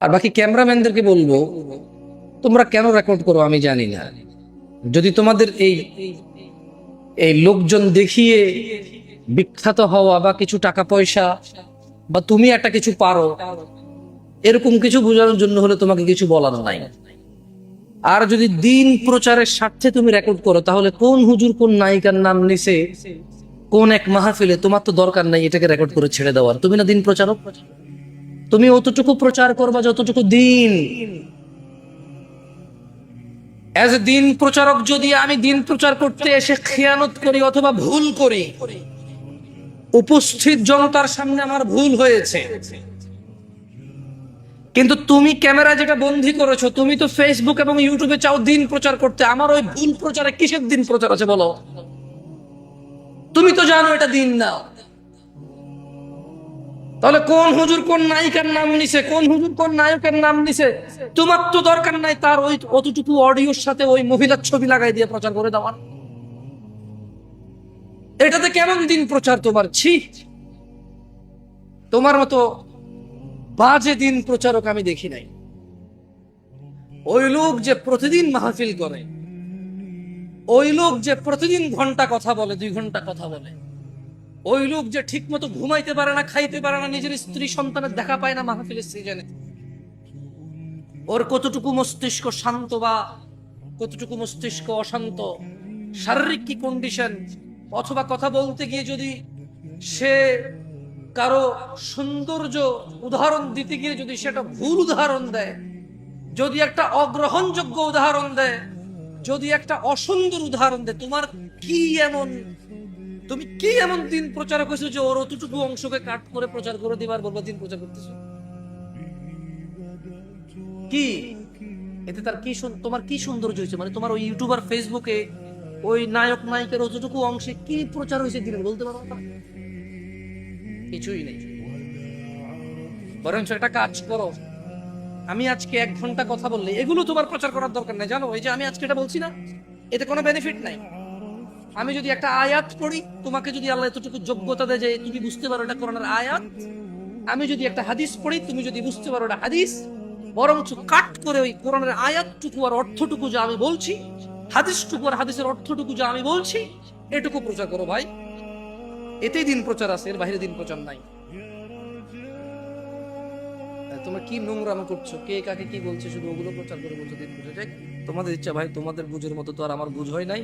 আর বাকি ক্যামেরাম্যানদেরকে বলবো, তোমরা কেন রেকর্ড করো আমি জানি না। যদি তোমাদের এই এই লোকজন দেখিয়ে বিখ্যাত হওয়া বা কিছু টাকা পয়সা বা তুমি একটা কিছু পারো এরকম কিছু বোঝানোর জন্য হলে তোমাকে কিছু বলার নাই। আর যদি দিন প্রচারের স্বার্থে তুমি রেকর্ড করো, তাহলে কোন হুজুর কোন নায়িকার নাম নিছে কোন এক মাহফিলে, তোমার তো দরকার নাই এটাকে রেকর্ড করে ছেড়ে দেওয়ার। তুমি না দিন প্রচারক, তুমি অতটুকু প্রচার করবা যতটুকু দিন। এজ এ দিন প্রচারক যদি আমি দিন প্রচার করতে এসে খেয়ানত করি অথবা ভুল করি, উপস্থিত জনতার সামনে আমার ভুল হয়েছে, কিন্তু তুমি ক্যামেরা যেটা বন্দী করেছো, তুমি তো ফেসবুক এবং ইউটিউবে চাও দিন প্রচার করতে, আমার ওই ভুল প্রচারে কিসের দিন প্রচার আছে বলো? তুমি তো জানো এটা দিন না। তাহলে কোন হুজুর কোন নায়িকার নাম নিছে, কোন হুজুর কোন নায়কের নাম নিছে, তোমার তো দরকার নাই তার ওই অতটুকু অডিওর সাথে ওই মহিলার ছবি লাগাই দিয়ে প্রচার করে দেওয়ার। এটাতে কেমন দিন প্রচার তোমার? ছি, তোমার মতো বাজে দিন প্রচারক আমি দেখি নাই। ওই লোক যে প্রতিদিন মাহফিল করে, ওই লোক যে প্রতিদিন ঘন্টা কথা বলে, 2 ঘন্টা কথা বলে, ওই লোক যে ঠিক মতো ঘুমাইতে পারে না, খাইতে পারে না, নিজের স্ত্রী সন্তানের দেখা পায় না মাহফিলের সিজনে, ওর কতটুকু মস্তিষ্ক শান্ত বা কতটুকু মস্তিষ্ক অশান্ত, শারীরিক কি কন্ডিশন, অথবা কথা বলতে গিয়ে যদি সে কারো সৌন্দর্য উদাহরণ দিতে গিয়ে যদি সেটা ভুল উদাহরণ দেয়, যদি একটা অগ্রহণযোগ্য উদাহরণ দেয়, যদি একটা অসুন্দর উদাহরণ দেয়, তোমার কি এমন, তুমি কি এমন দিন প্রচারক হয়েছো যে ওর অতটুকু অংশকে কাট করে প্রচার করে দিবার বলবো দিন প্রচার করতেছো? কি এতে তার কি তোমার কি সৌন্দর্য হয়েছে? মানে তোমার ওই ইউটিউবার ফেসবুকে ওই নায়ক নায়িকার অতটুকু অংশে কি প্রচার হয়েছে দিনের বলতে পারো না? কিছুই নেই। বরঞ্চ একটা কাজ করো, আমি আজকে 1 ঘন্টা কথা বললে এগুলো তোমার প্রচার করার দরকার নেই, জানো? এই যে আমি আজকে এটা বলছি না, এতে কোনো বেনিফিট নাই। আমি যদি একটা আয়াত পড়ি, তোমাকে যদি আল্লাহ এতটুকু যোগ্যতা দেয় যে তুমি বুঝতে পারো এটা কোরআনের আয়াত, আমি যদি একটা হাদিস পড়ি, তুমি যদি বুঝতে পারো এটা হাদিস, বরঞ্চ কাট করে ওই কোরআনের আয়াতটুকু আর অর্থটুকু যা আমি বলছি, হাদিসটুকু আর হাদিসের অর্থটুকু যা আমি বলছি, এটুকু প্রচার করো ভাই। এতেই দিন প্রচার আছে, এর বাইরে দিন প্রচার নাই। তোমরা কি নোংরাম করছো, কে কাকে কি বলছে, শুধু ওগুলো প্রচার করে বলছো দিন প্রচার। তোমাদের ইচ্ছা ভাই, তোমাদের বুঝের মতো তো আর আমার বুঝ হয় নাই।